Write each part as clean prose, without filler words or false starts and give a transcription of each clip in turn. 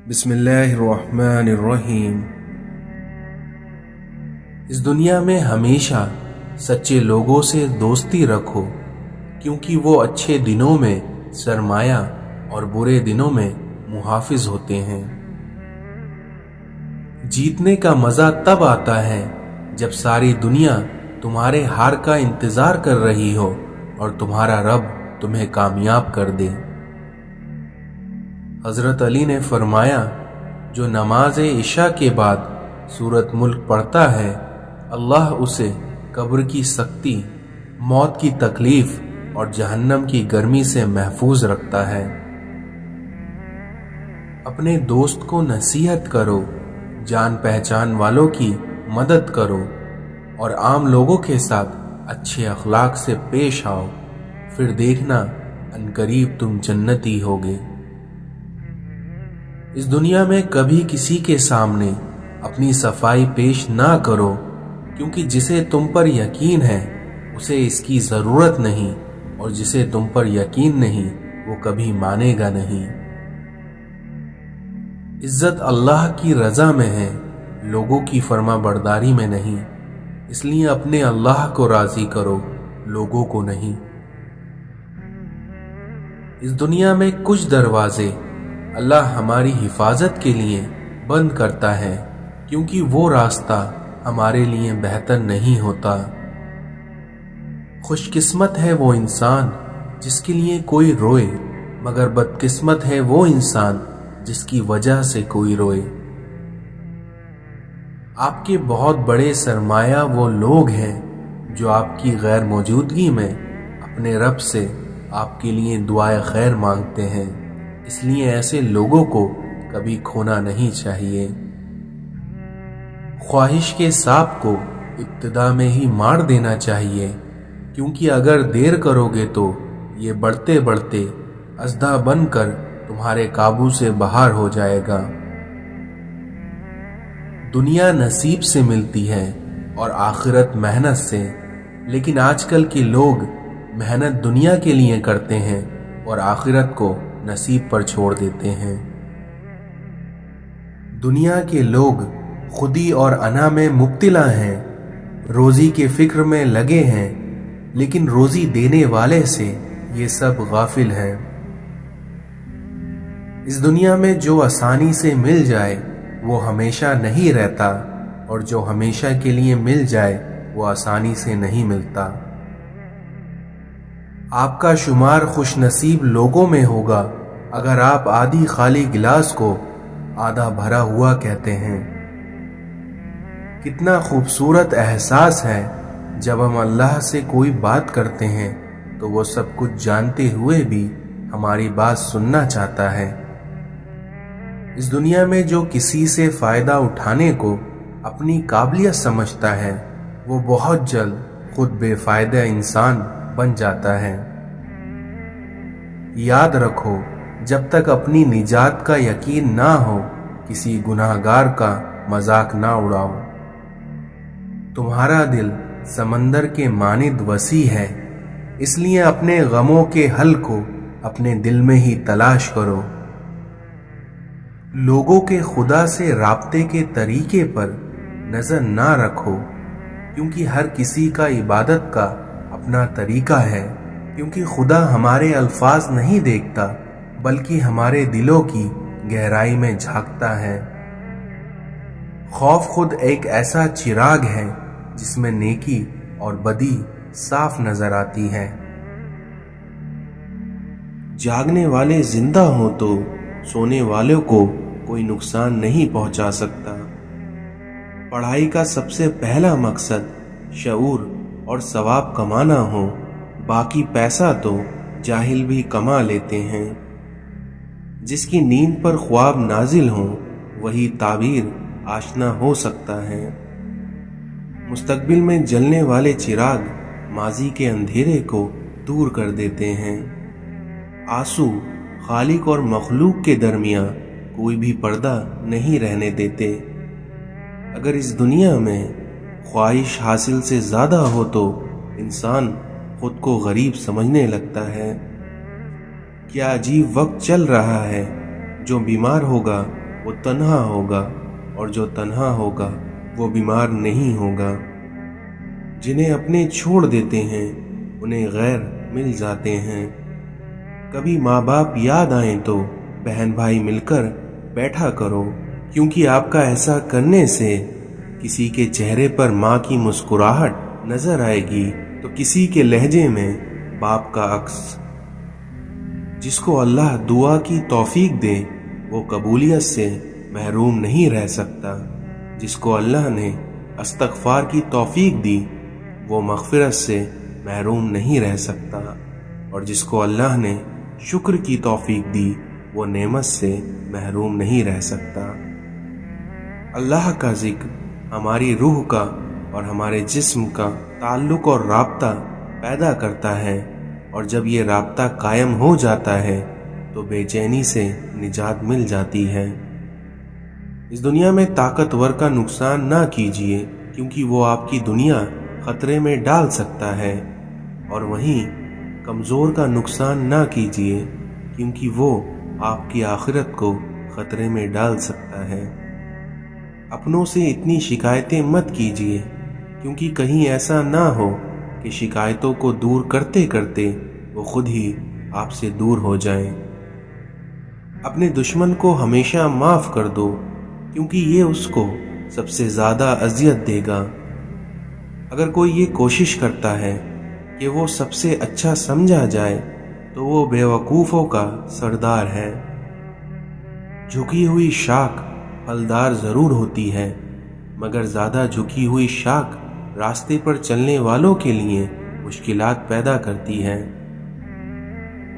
بسم اللہ الرحمن الرحیم۔ اس دنیا میں ہمیشہ سچے لوگوں سے دوستی رکھو، کیونکہ وہ اچھے دنوں میں سرمایہ اور برے دنوں میں محافظ ہوتے ہیں۔ جیتنے کا مزہ تب آتا ہے جب ساری دنیا تمہارے ہار کا انتظار کر رہی ہو اور تمہارا رب تمہیں کامیاب کر دے۔ حضرت علی نے فرمایا، جو نماز عشاء کے بعد سورۃ ملک پڑھتا ہے، اللہ اسے قبر کی سختی، موت کی تکلیف اور جہنم کی گرمی سے محفوظ رکھتا ہے۔ اپنے دوست کو نصیحت کرو، جان پہچان والوں کی مدد کرو اور عام لوگوں کے ساتھ اچھے اخلاق سے پیش آؤ، پھر دیکھنا عنقریب تم جنتی ہوگے۔ اس دنیا میں کبھی کسی کے سامنے اپنی صفائی پیش نہ کرو، کیونکہ جسے تم پر یقین ہے اسے اس کی ضرورت نہیں، اور جسے تم پر یقین نہیں وہ کبھی مانے گا نہیں۔ عزت اللہ کی رضا میں ہے، لوگوں کی فرما برداری میں نہیں، اس لیے اپنے اللہ کو راضی کرو، لوگوں کو نہیں۔ اس دنیا میں کچھ دروازے اللہ ہماری حفاظت کے لیے بند کرتا ہے، کیونکہ وہ راستہ ہمارے لیے بہتر نہیں ہوتا۔ خوش قسمت ہے وہ انسان جس کے لیے کوئی روئے، مگر بدقسمت ہے وہ انسان جس کی وجہ سے کوئی روئے۔ آپ کے بہت بڑے سرمایہ وہ لوگ ہیں جو آپ کی غیر موجودگی میں اپنے رب سے آپ کے لیے دعائے خیر مانگتے ہیں، اس لیے ایسے لوگوں کو کبھی کھونا نہیں چاہیے۔ خواہش کے سانپ کو ابتدا میں ہی مار دینا چاہیے، کیونکہ اگر دیر کرو گے تو یہ بڑھتے بڑھتے اژدہا بن کر تمہارے قابو سے باہر ہو جائے گا۔ دنیا نصیب سے ملتی ہے اور آخرت محنت سے، لیکن آج کل کے لوگ محنت دنیا کے لیے کرتے ہیں اور آخرت کو نصیب پر چھوڑ دیتے ہیں۔ دنیا کے لوگ خودی اور انا میں مبتلا ہیں، روزی کے فکر میں لگے ہیں، لیکن روزی دینے والے سے یہ سب غافل ہیں۔ اس دنیا میں جو آسانی سے مل جائے وہ ہمیشہ نہیں رہتا، اور جو ہمیشہ کے لیے مل جائے وہ آسانی سے نہیں ملتا۔ آپ کا شمار خوش نصیب لوگوں میں ہوگا اگر آپ آدھی خالی گلاس کو آدھا بھرا ہوا کہتے ہیں۔ کتنا خوبصورت احساس ہے جب ہم اللہ سے کوئی بات کرتے ہیں تو وہ سب کچھ جانتے ہوئے بھی ہماری بات سننا چاہتا ہے۔ اس دنیا میں جو کسی سے فائدہ اٹھانے کو اپنی قابلیت سمجھتا ہے وہ بہت جلد خود بے فائدہ انسان بن جاتا ہے۔ یاد رکھو، جب تک اپنی نجات کا یقین نہ ہو کسی گناہگار کا مذاق نہ اڑاؤ۔ تمہارا دل سمندر کے مانند وسیع ہے، اس لیے اپنے غموں کے حل کو اپنے دل میں ہی تلاش کرو۔ لوگوں کے خدا سے رابطے کے طریقے پر نظر نہ رکھو، کیونکہ ہر کسی کا عبادت کا اپنا طریقہ ہے، کیونکہ خدا ہمارے الفاظ نہیں دیکھتا بلکہ ہمارے دلوں کی گہرائی میں جھانکتا ہے۔ خوف خود ایک ایسا چراغ ہے جس میں نیکی اور بدی صاف نظر آتی ہے۔ جاگنے والے زندہ ہوں تو سونے والوں کو کوئی نقصان نہیں پہنچا سکتا۔ پڑھائی کا سب سے پہلا مقصد شعور اور ثواب کمانا ہو، باقی پیسہ تو جاہل بھی کما لیتے ہیں۔ جس کی نیند پر خواب نازل ہوں وہی تعبیر آشنا ہو سکتا ہے۔ مستقبل میں جلنے والے چراغ ماضی کے اندھیرے کو دور کر دیتے ہیں۔ آنسو خالق اور مخلوق کے درمیان کوئی بھی پردہ نہیں رہنے دیتے۔ اگر اس دنیا میں خواہش حاصل سے زیادہ ہو تو انسان خود کو غریب سمجھنے لگتا ہے۔ کیا عجیب وقت چل رہا ہے، جو بیمار ہوگا وہ تنہا ہوگا، اور جو تنہا ہوگا وہ بیمار نہیں ہوگا۔ جنہیں اپنے چھوڑ دیتے ہیں انہیں غیر مل جاتے ہیں۔ کبھی ماں باپ یاد آئیں تو بہن بھائی مل کر بیٹھا کرو، کیونکہ آپ کا ایسا کرنے سے کسی کے چہرے پر ماں کی مسکراہٹ نظر آئے گی تو کسی کے لہجے میں باپ کا عکس۔ جس کو اللہ دعا کی توفیق دے وہ قبولیت سے محروم نہیں رہ سکتا۔ جس کو اللہ نے استغفار کی توفیق دی وہ مغفرت سے محروم نہیں رہ سکتا، اور جس کو اللہ نے شکر کی توفیق دی وہ نعمت سے محروم نہیں رہ سکتا۔ اللہ کا ذکر ہماری روح کا اور ہمارے جسم کا تعلق اور رابطہ پیدا کرتا ہے، اور جب یہ رابطہ قائم ہو جاتا ہے تو بے چینی سے نجات مل جاتی ہے۔ اس دنیا میں طاقتور کا نقصان نہ کیجیے، کیونکہ وہ آپ کی دنیا خطرے میں ڈال سکتا ہے، اور وہیں کمزور کا نقصان نہ کیجیے، کیونکہ وہ آپ کی آخرت کو خطرے میں ڈال سکتا ہے۔ اپنوں سے اتنی شکایتیں مت کیجیے، کیونکہ کہیں ایسا نہ ہو کہ شکایتوں کو دور کرتے کرتے وہ خود ہی آپ سے دور ہو جائیں۔ اپنے دشمن کو ہمیشہ معاف کر دو، کیونکہ یہ اس کو سب سے زیادہ اذیت دے گا۔ اگر کوئی یہ کوشش کرتا ہے کہ وہ سب سے اچھا سمجھا جائے تو وہ بے وقوفوں کا سردار ہے۔ جھکی ہوئی شاخ پھلدار ضرور ہوتی ہے، مگر زیادہ جھکی ہوئی شاخ راستے پر چلنے والوں کے لیے مشکلات پیدا کرتی ہے۔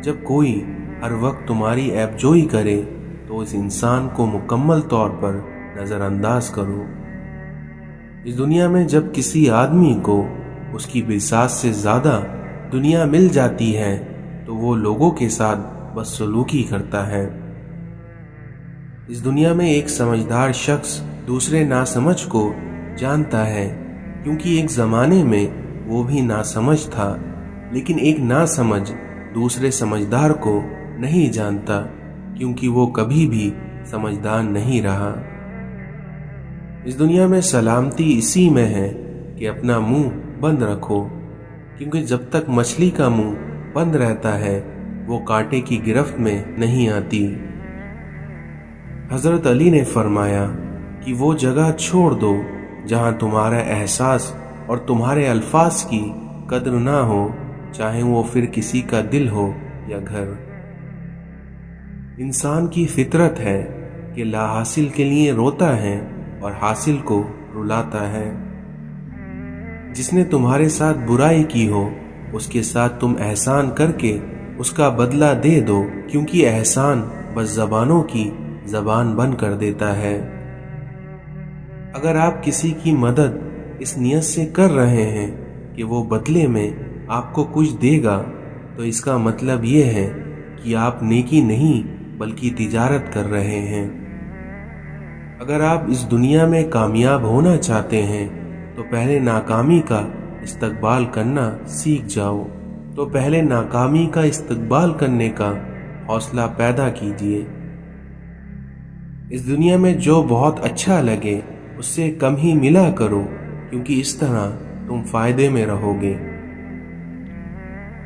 جب کوئی ہر وقت تمہاری عیب جوئی کرے تو اس انسان کو مکمل طور پر نظر انداز کرو۔ اس دنیا میں جب کسی آدمی کو اس کی بساط سے زیادہ دنیا مل جاتی ہے تو وہ لوگوں کے ساتھ بدسلوکی کرتا ہے۔ اس دنیا میں ایک سمجھدار شخص دوسرے ناسمجھ کو جانتا ہے، کیونکہ ایک زمانے میں وہ بھی ناسمجھ تھا، لیکن ایک ناسمجھ دوسرے سمجھدار کو نہیں جانتا، کیونکہ وہ کبھی بھی سمجھدار نہیں رہا۔ اس دنیا میں سلامتی اسی میں ہے کہ اپنا منہ بند رکھو، کیونکہ جب تک مچھلی کا منہ بند رہتا ہے وہ کانٹے کی گرفت میں نہیں آتی۔ حضرت علی نے فرمایا کہ وہ جگہ چھوڑ دو جہاں تمہارا احساس اور تمہارے الفاظ کی قدر نہ ہو، چاہے وہ پھر کسی کا دل ہو یا گھر۔ انسان کی فطرت ہے کہ لا حاصل کے لیے روتا ہے اور حاصل کو رلاتا ہے۔ جس نے تمہارے ساتھ برائی کی ہو اس کے ساتھ تم احسان کر کے اس کا بدلہ دے دو، کیونکہ احسان بس زبانوں کی زبان بند کر دیتا ہے۔ اگر آپ کسی کی مدد اس نیت سے کر رہے ہیں کہ وہ بدلے میں آپ کو کچھ دے گا تو اس کا مطلب یہ ہے کہ آپ نیکی نہیں بلکہ تجارت کر رہے ہیں۔ اگر آپ اس دنیا میں کامیاب ہونا چاہتے ہیں تو پہلے ناکامی کا استقبال کرنا سیکھ جاؤ، تو پہلے ناکامی کا استقبال کرنے کا حوصلہ پیدا کیجیے۔ اس دنیا میں جو بہت اچھا لگے اس سے کم ہی ملا کرو، کیونکہ اس طرح تم فائدے میں رہو گے۔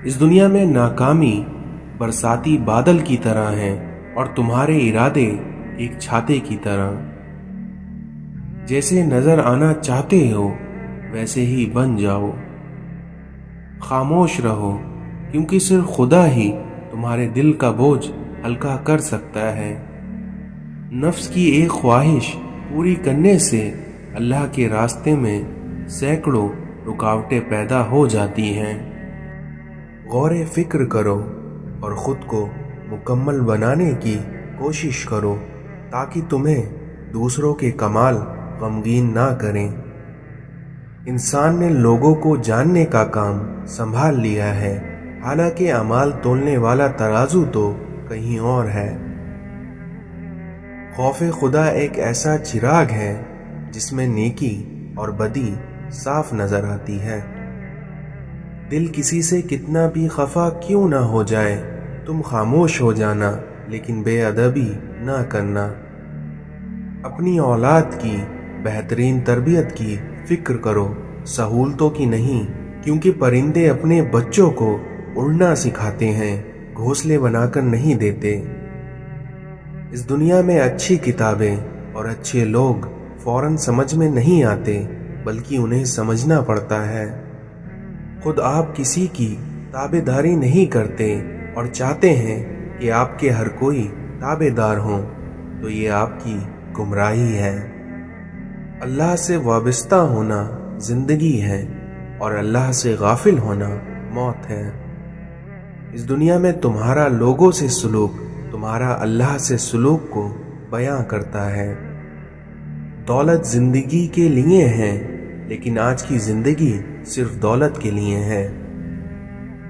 اس دنیا میں ناکامی برساتی بادل کی طرح ہے اور تمہارے ارادے ایک چھاتے کی طرح۔ جیسے نظر آنا چاہتے ہو ویسے ہی بن جاؤ۔ خاموش رہو، کیونکہ صرف خدا ہی تمہارے دل کا بوجھ ہلکا کر سکتا ہے۔ نفس کی ایک خواہش پوری کرنے سے اللہ کے راستے میں سینکڑوں رکاوٹیں پیدا ہو جاتی ہیں۔ غور فکر کرو اور خود کو مکمل بنانے کی کوشش کرو، تاکہ تمہیں دوسروں کے کمال غمگین نہ کریں۔ انسان نے لوگوں کو جاننے کا کام سنبھال لیا ہے، حالانکہ اعمال تولنے والا ترازو تو کہیں اور ہے۔ خوف خدا ایک ایسا چراغ ہے جس میں نیکی اور بدی صاف نظر آتی ہے۔ دل کسی سے کتنا بھی خفا کیوں نہ ہو جائے، تم خاموش ہو جانا لیکن بے ادبی نہ کرنا۔ اپنی اولاد کی بہترین تربیت کی فکر کرو، سہولتوں کی نہیں، کیونکہ پرندے اپنے بچوں کو اڑنا سکھاتے ہیں، گھونسلے بنا کر نہیں دیتے۔ اس دنیا میں اچھی کتابیں اور اچھے لوگ فوراً سمجھ میں نہیں آتے، بلکہ انہیں سمجھنا پڑتا ہے۔ خود آپ کسی کی تابع داری نہیں کرتے اور چاہتے ہیں کہ آپ کے ہر کوئی تابع دار ہوں، تو یہ آپ کی گمراہی ہے۔ اللہ سے وابستہ ہونا زندگی ہے اور اللہ سے غافل ہونا موت ہے۔ اس دنیا میں تمہارا لوگوں سے سلوک تمہارا اللہ سے سلوک کو بیان کرتا ہے۔ دولت زندگی کے لیے ہے، لیکن آج کی زندگی صرف دولت کے لیے ہے۔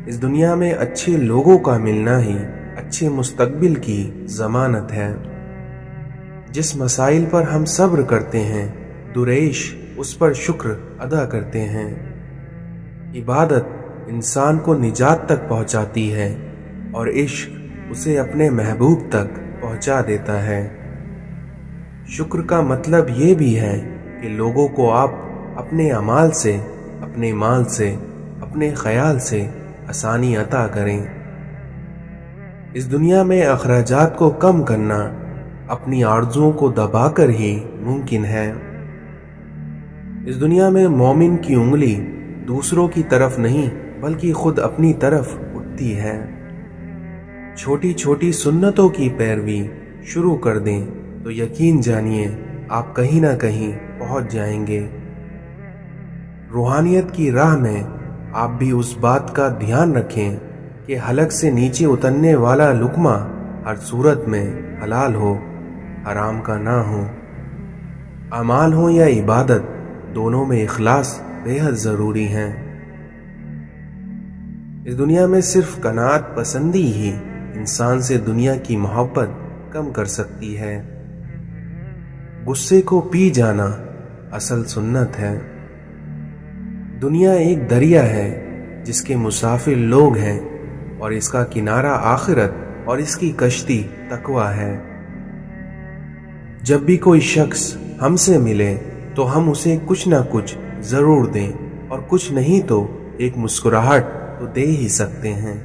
اس دنیا میں اچھے لوگوں کا ملنا ہی اچھے مستقبل کی ضمانت ہے۔ جس مسائل پر ہم صبر کرتے ہیں، دریش اس پر شکر ادا کرتے ہیں۔ عبادت انسان کو نجات تک پہنچاتی ہے اور عشق اسے اپنے محبوب تک پہنچا دیتا ہے۔ شکر کا مطلب یہ بھی ہے کہ لوگوں کو آپ اپنے اعمال سے، اپنے مال سے، اپنے خیال سے آسانی عطا کریں۔ اس دنیا میں اخراجات کو کم کرنا اپنی آرزوؤں کو دبا کر ہی ممکن ہے۔ اس دنیا میں مومن کی انگلی دوسروں کی طرف نہیں بلکہ خود اپنی طرف اٹھتی ہے۔ چھوٹی چھوٹی سنتوں کی پیروی شروع کر دیں تو یقین جانیے آپ کہیں نہ کہیں پہنچ جائیں گے۔ روحانیت کی راہ میں آپ بھی اس بات کا دھیان رکھیں کہ حلق سے نیچے اترنے والا لقمہ ہر صورت میں حلال ہو، حرام کا نہ ہو۔ اعمال ہو یا عبادت، دونوں میں اخلاص بے حد ضروری ہے۔ اس دنیا میں صرف قناعت پسندی ہی انسان سے دنیا کی محبت کم کر سکتی ہے۔ غصے کو پی جانا اصل سنت ہے۔ دنیا ایک دریا ہے جس کے مسافر لوگ ہیں اور اس کا کنارہ آخرت اور اس کی کشتی تقویٰ ہے۔ جب بھی کوئی شخص ہم سے ملے تو ہم اسے کچھ نہ کچھ ضرور دیں، اور کچھ نہیں تو ایک مسکراہٹ تو دے ہی سکتے ہیں۔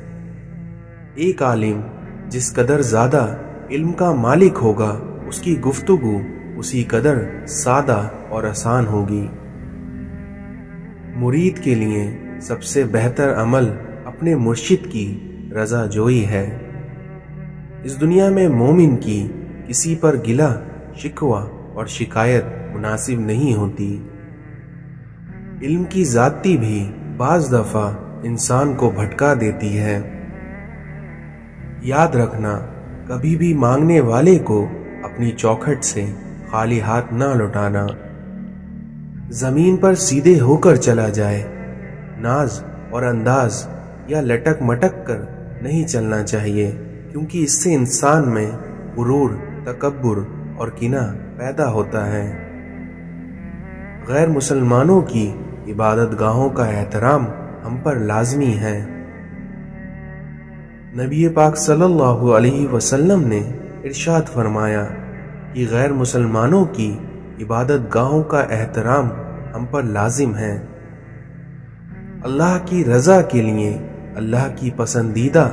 ایک عالم جس قدر زیادہ علم کا مالک ہوگا، اس کی گفتگو اسی قدر سادہ اور آسان ہوگی۔ مرید کے لیے سب سے بہتر عمل اپنے مرشد کی رضا جوئی ہے۔ اس دنیا میں مومن کی کسی پر گلہ شکوہ اور شکایت مناسب نہیں ہوتی۔ علم کی زیادتی بھی بعض دفعہ انسان کو بھٹکا دیتی ہے۔ یاد رکھنا، کبھی بھی مانگنے والے کو اپنی چوکھٹ سے خالی ہاتھ نہ لوٹانا۔ زمین پر سیدھے ہو کر چلا جائے، ناز اور انداز یا لٹک مٹک کر نہیں چلنا چاہیے، کیونکہ اس سے انسان میں غرور، تکبر اور کینہ پیدا ہوتا ہے۔ غیر مسلمانوں کی عبادت گاہوں کا احترام ہم پر لازمی ہے۔ نبی پاک صلی اللہ علیہ وسلم نے ارشاد فرمایا کہ غیر مسلمانوں کی عبادت گاہوں کا احترام ہم پر لازم ہے۔ اللہ کی رضا کے لیے، اللہ کی پسندیدہ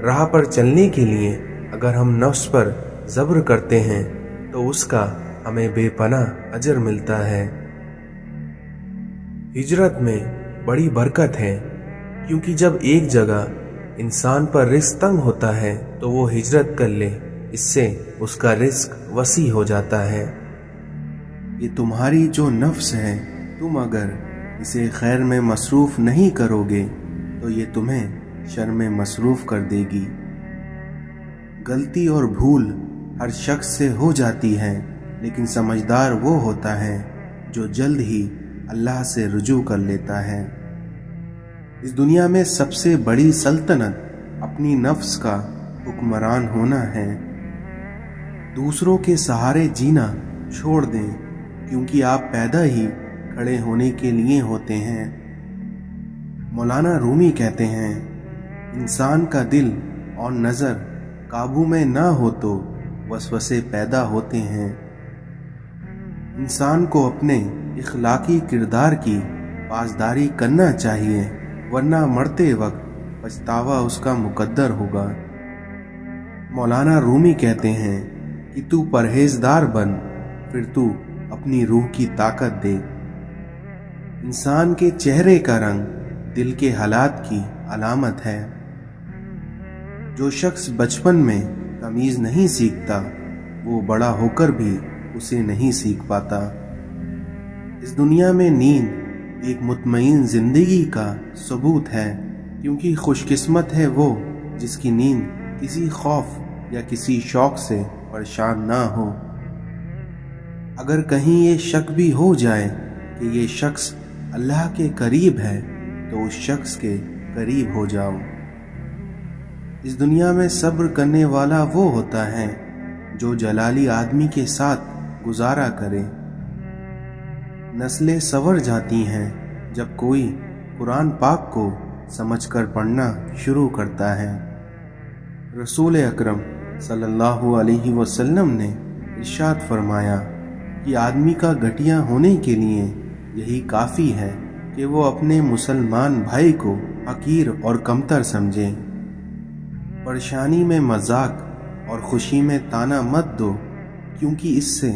راہ پر چلنے کے لیے اگر ہم نفس پر صبر کرتے ہیں تو اس کا ہمیں بے پناہ اجر ملتا ہے۔ ہجرت میں بڑی برکت ہے، کیونکہ جب ایک جگہ انسان پر رزق تنگ ہوتا ہے تو وہ ہجرت کر لے، اس سے اس کا رزق وسیع ہو جاتا ہے۔ یہ تمہاری جو نفس ہے، تم اگر اسے خیر میں مصروف نہیں کرو گے تو یہ تمہیں شر میں مصروف کر دے گی۔ غلطی اور بھول ہر شخص سے ہو جاتی ہے، لیکن سمجھدار وہ ہوتا ہے جو جلد ہی اللہ سے رجوع کر لیتا ہے۔ اس دنیا میں سب سے بڑی سلطنت اپنی نفس کا حکمران ہونا ہے۔ دوسروں کے سہارے جینا چھوڑ دیں، کیونکہ آپ پیدا ہی کھڑے ہونے کے لیے ہوتے ہیں۔ مولانا رومی کہتے ہیں، انسان کا دل اور نظر قابو میں نہ ہو تو وسوسے پیدا ہوتے ہیں۔ انسان کو اپنے اخلاقی کردار کی پاسداری کرنا چاہیے، ورنہ مرتے وقت پچھتاوا اس کا مقدر ہوگا۔ مولانا رومی کہتے ہیں کہ تو پرہیزدار بن، پھر تو اپنی روح کی طاقت دے۔ انسان کے چہرے کا رنگ دل کے حالات کی علامت ہے۔ جو شخص بچپن میں تمیز نہیں سیکھتا، وہ بڑا ہو کر بھی اسے نہیں سیکھ پاتا۔ اس دنیا میں نیند ایک مطمئن زندگی کا ثبوت ہے، کیونکہ خوش قسمت ہے وہ جس کی نیند کسی خوف یا کسی شوق سے پریشان نہ ہو۔ اگر کہیں یہ شک بھی ہو جائے کہ یہ شخص اللہ کے قریب ہے، تو اس شخص کے قریب ہو جاؤ۔ اس دنیا میں صبر کرنے والا وہ ہوتا ہے جو جلالی آدمی کے ساتھ گزارا کرے۔ نسلیں سنور جاتی ہیں جب کوئی قرآن پاک کو سمجھ کر پڑھنا شروع کرتا ہے۔ رسول اکرم صلی اللہ علیہ وسلم نے ارشاد فرمایا کہ آدمی کا گھٹیا ہونے کے لیے یہی کافی ہے کہ وہ اپنے مسلمان بھائی کو حقیر اور کمتر سمجھے۔ پریشانی میں مذاق اور خوشی میں طعنہ مت دو، کیونکہ اس سے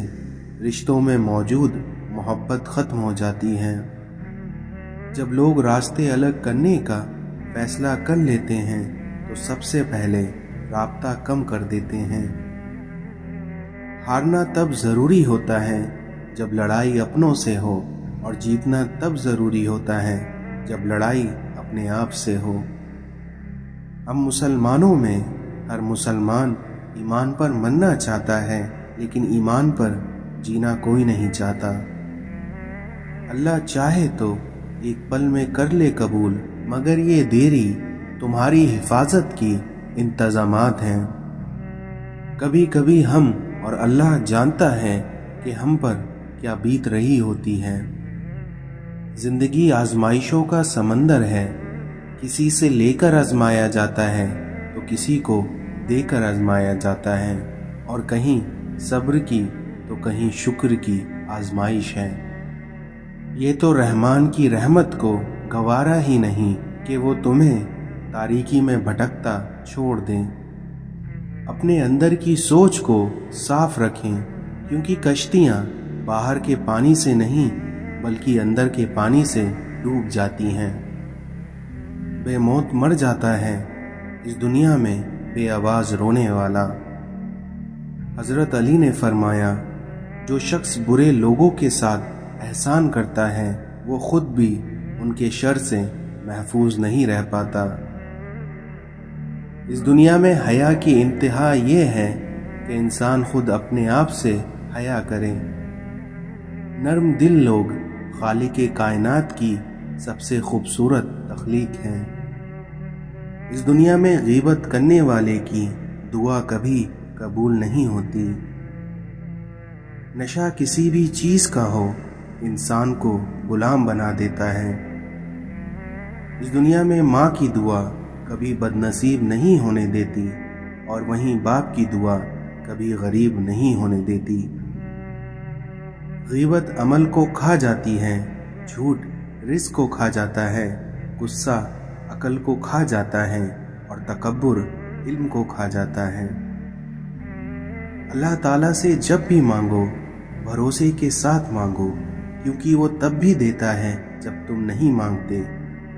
رشتوں میں موجود محبت ختم ہو جاتی ہے۔ جب لوگ راستے الگ کرنے کا فیصلہ کر لیتے ہیں تو سب سے پہلے رابطہ کم کر دیتے ہیں۔ ہارنا تب ضروری ہوتا ہے جب لڑائی اپنوں سے ہو، اور جیتنا تب ضروری ہوتا ہے جب لڑائی اپنے آپ سے ہو۔ ہم مسلمانوں میں ہر مسلمان ایمان پر مرنا چاہتا ہے، لیکن ایمان پر جینا کوئی نہیں چاہتا۔ اللہ چاہے تو ایک پل میں کر لے قبول، مگر یہ دیری تمہاری حفاظت کی انتظامات ہیں۔ کبھی کبھی ہم اور اللہ جانتا ہے کہ ہم پر کیا بیت رہی ہوتی ہے۔ زندگی آزمائشوں کا سمندر ہے، کسی سے لے کر آزمایا جاتا ہے تو کسی کو دے کر آزمایا جاتا ہے، اور کہیں صبر کی تو کہیں شکر کی آزمائش ہے۔ یہ تو رحمان کی رحمت کو گوارا ہی نہیں کہ وہ تمہیں تاریکی میں بھٹکتا چھوڑ دیں۔ اپنے اندر کی سوچ کو صاف رکھیں، کیونکہ کشتیاں باہر کے پانی سے نہیں بلکہ اندر کے پانی سے ڈوب جاتی ہیں۔ بے موت مر جاتا ہے اس دنیا میں بے آواز رونے والا۔ حضرت علی نے فرمایا، جو شخص برے لوگوں کے ساتھ احسان کرتا ہے وہ خود بھی ان کے شر سے محفوظ نہیں رہ پاتا۔ اس دنیا میں حیا کی انتہا یہ ہے کہ انسان خود اپنے آپ سے حیا کرے۔ نرم دل لوگ خالق کائنات کی سب سے خوبصورت تخلیق ہیں۔ اس دنیا میں غیبت کرنے والے کی دعا کبھی قبول نہیں ہوتی۔ نشہ کسی بھی چیز کا ہو انسان کو غلام بنا دیتا ہے۔ اس دنیا میں ماں کی دعا کبھی بد نصیب نہیں ہونے دیتی، اور وہیں باپ کی دعا کبھی غریب نہیں ہونے دیتی۔ غیبت عمل کو کھا جاتی ہے، جھوٹ رزق کو کھا جاتا ہے، غصہ عقل کو کھا جاتا ہے، اور تکبر علم کو کھا جاتا ہے۔ اللہ تعالیٰ سے جب بھی مانگو بھروسے کے ساتھ مانگو، کیونکہ وہ تب بھی دیتا ہے جب تم نہیں مانگتے۔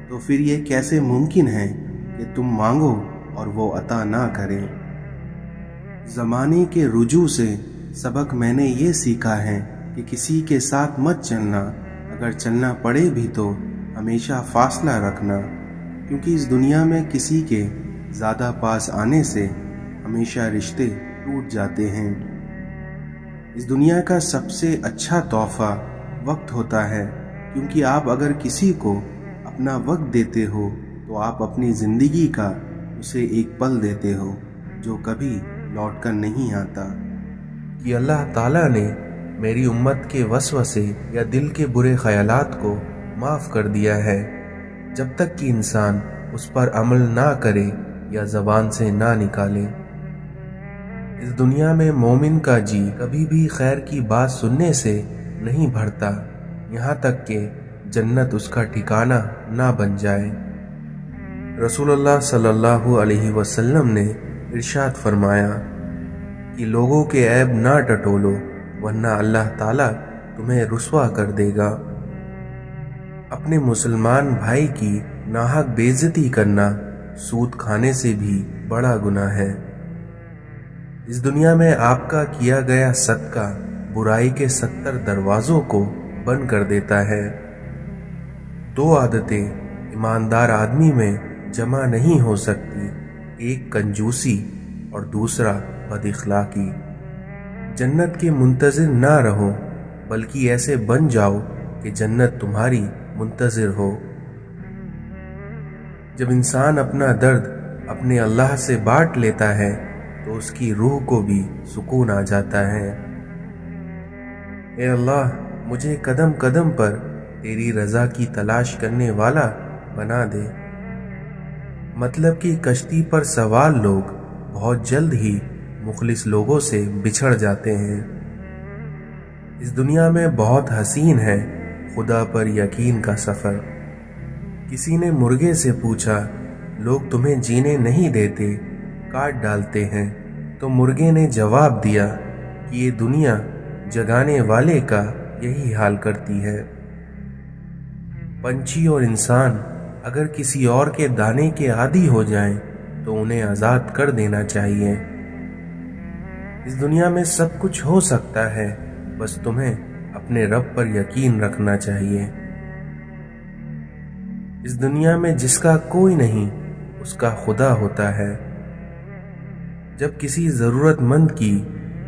تو پھر یہ کیسے ممکن ہے کہ تم مانگو اور وہ عطا نہ کرے؟ زمانے کے رجوع سے سبق میں نے یہ سیکھا ہے کہ کسی کے ساتھ مت چلنا، اگر چلنا پڑے بھی تو ہمیشہ فاصلہ رکھنا، کیونکہ اس دنیا میں کسی کے زیادہ پاس آنے سے ہمیشہ رشتے ٹوٹ جاتے ہیں۔ اس دنیا کا سب سے اچھا تحفہ وقت ہوتا ہے، کیونکہ آپ اگر کسی کو اپنا وقت دیتے ہو تو آپ اپنی زندگی کا اسے ایک پل دیتے ہو جو کبھی لوٹ کر نہیں آتا۔ کہ اللہ تعالیٰ نے میری امت کے وسوسے یا دل کے برے خیالات کو معاف کر دیا ہے، جب تک کہ انسان اس پر عمل نہ کرے یا زبان سے نہ نکالے۔ اس دنیا میں مومن کا جی کبھی بھی خیر کی بات سننے سے نہیں بھرتا یہاں تک کہ جنت اس کا ٹھکانہ نہ بن جائے۔ رسول اللہ صلی اللہ علیہ وسلم نے ارشاد فرمایا کہ لوگوں کے عیب نہ ٹٹولو ورنہ اللہ تعالیٰ تمہیں رسوا کر دے گا۔ اپنے مسلمان بھائی کی ناحق بے عزتی کرنا سود کھانے سے بھی بڑا گناہ ہے۔ اس دنیا میں آپ کا کیا گیا صدقہ برائی کے 70 دروازوں کو بند کر دیتا ہے۔ 2 عادتیں ایماندار آدمی میں جمع نہیں ہو سکتی، ایک کنجوسی اور دوسرا بد اخلاقی۔ جنت کے منتظر نہ رہو بلکہ ایسے بن جاؤ کہ جنت تمہاری منتظر ہو۔ جب انسان اپنا درد اپنے اللہ سے بانٹ لیتا ہے تو اس کی روح کو بھی سکون آ جاتا ہے۔ اے اللہ، مجھے قدم قدم پر تیری رضا کی تلاش کرنے والا بنا دے۔ مطلب کہ کشتی پر سوار لوگ بہت جلد ہی مخلص لوگوں سے بچھڑ جاتے ہیں۔ اس دنیا میں بہت حسین ہے خدا پر یقین کا سفر۔ کسی نے مرغے سے پوچھا، لوگ تمہیں جینے نہیں دیتے، کاٹ ڈالتے ہیں؟ تو مرغے نے جواب دیا کہ یہ دنیا جگانے والے کا یہی حال کرتی ہے۔ پنچھی اور انسان اگر کسی اور کے دانے کے عادی ہو جائیں تو انہیں آزاد کر دینا چاہیے۔ اس دنیا میں سب کچھ ہو سکتا ہے، بس تمہیں اپنے رب پر یقین رکھنا چاہیے۔ اس دنیا میں جس کا کوئی نہیں اس کا خدا ہوتا ہے۔ جب کسی ضرورت مند کی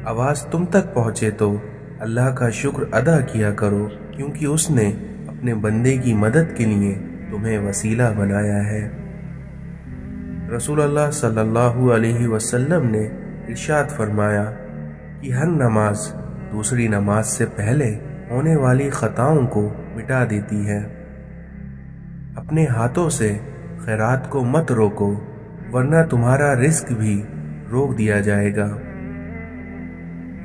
آواز تم تک پہنچے تو اللہ کا شکر ادا کیا کرو، کیونکہ اس نے اپنے بندے کی مدد کے لیے تمہیں وسیلہ بنایا ہے۔ رسول اللہ صلی اللہ علیہ وسلم نے ارشاد فرمایا کہ ہر نماز دوسری نماز سے پہلے ہونے والی خطاؤں کو مٹا دیتی ہے۔ اپنے ہاتھوں سے خیرات کو مت روکو ورنہ تمہارا رزق بھی روک دیا جائے گا۔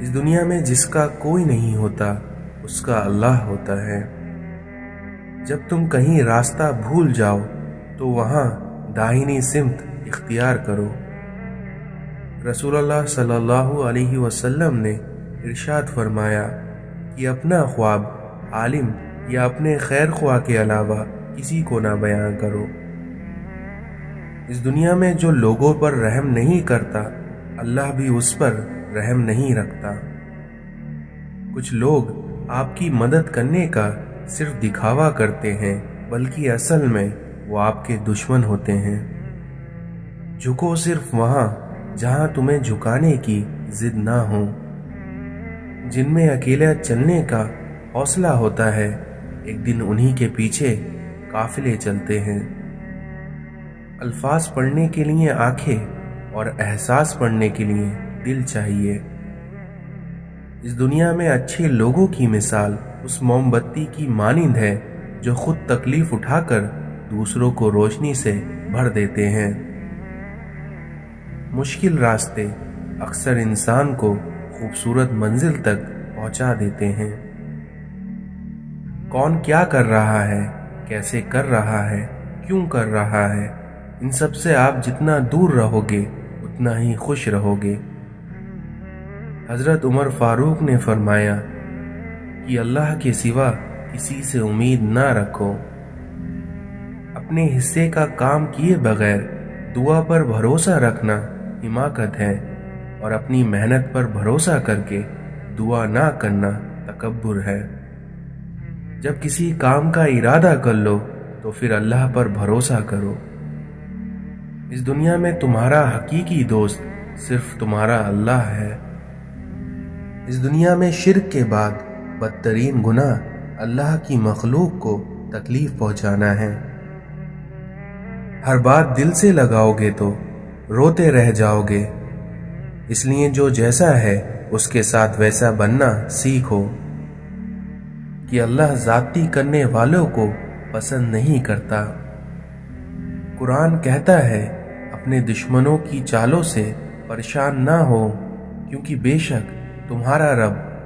اس دنیا میں جس کا کوئی نہیں ہوتا اس کا اللہ ہوتا ہے۔ جب تم کہیں راستہ بھول جاؤ تو وہاں داہنی سمت اختیار کرو۔ رسول اللہ صلی اللہ علیہ وسلم نے ارشاد فرمایا کہ اپنا خواب عالم یا اپنے خیر خواہ کے علاوہ کسی کو نہ بیان کرو۔ اس دنیا میں جو لوگوں پر رحم نہیں کرتا اللہ بھی اس پر رحم نہیں رکھتا۔ کچھ لوگ آپ کی مدد کرنے کا صرف دکھاوا کرتے ہیں بلکہ اصل میں وہ آپ کے دشمن ہوتے ہیں۔ جھکو صرف وہاں جہاں تمہیں جھکانے کی ضد نہ ہو۔ جن میں اکیلا چلنے کا حوصلہ ہوتا ہے ایک دن انہی کے پیچھے قافلے چلتے ہیں۔ الفاظ پڑھنے کے لیے آنکھیں اور احساس پڑھنے کے لیے دل چاہیے۔ اس دنیا میں اچھے لوگوں کی مثال اس موم بتی کی مانند ہے جو خود تکلیف اٹھا کر دوسروں کو روشنی سے بھر دیتے ہیں۔ مشکل راستے اکثر انسان کو خوبصورت منزل تک پہنچا دیتے ہیں۔ کون کیا کر رہا ہے، کیسے کر رہا ہے، کیوں کر رہا ہے، ان سب سے آپ جتنا دور رہو گے اتنا ہی خوش رہو گے۔ حضرت عمر فاروق نے فرمایا کہ اللہ کے سوا کسی سے امید نہ رکھو۔ اپنے حصے کا کام کیے بغیر دعا پر بھروسہ رکھنا حماقت ہے، اور اپنی محنت پر بھروسہ کر کے دعا نہ کرنا تکبر ہے۔ جب کسی کام کا ارادہ کر لو تو پھر اللہ پر بھروسہ کرو۔ اس دنیا میں تمہارا حقیقی دوست صرف تمہارا اللہ ہے۔ اس دنیا میں شرک کے بعد بدترین گناہ اللہ کی مخلوق کو تکلیف پہنچانا ہے۔ ہر بات دل سے لگاؤ گے تو روتے رہ جاؤ گے، اس لیے جو جیسا ہے اس کے ساتھ ویسا بننا سیکھو، کہ اللہ زیادتی کرنے والوں کو پسند نہیں کرتا۔ قرآن کہتا ہے اپنے دشمنوں کی چالوں سے پریشان نہ ہو، کیونکہ بے شک تمہارا رب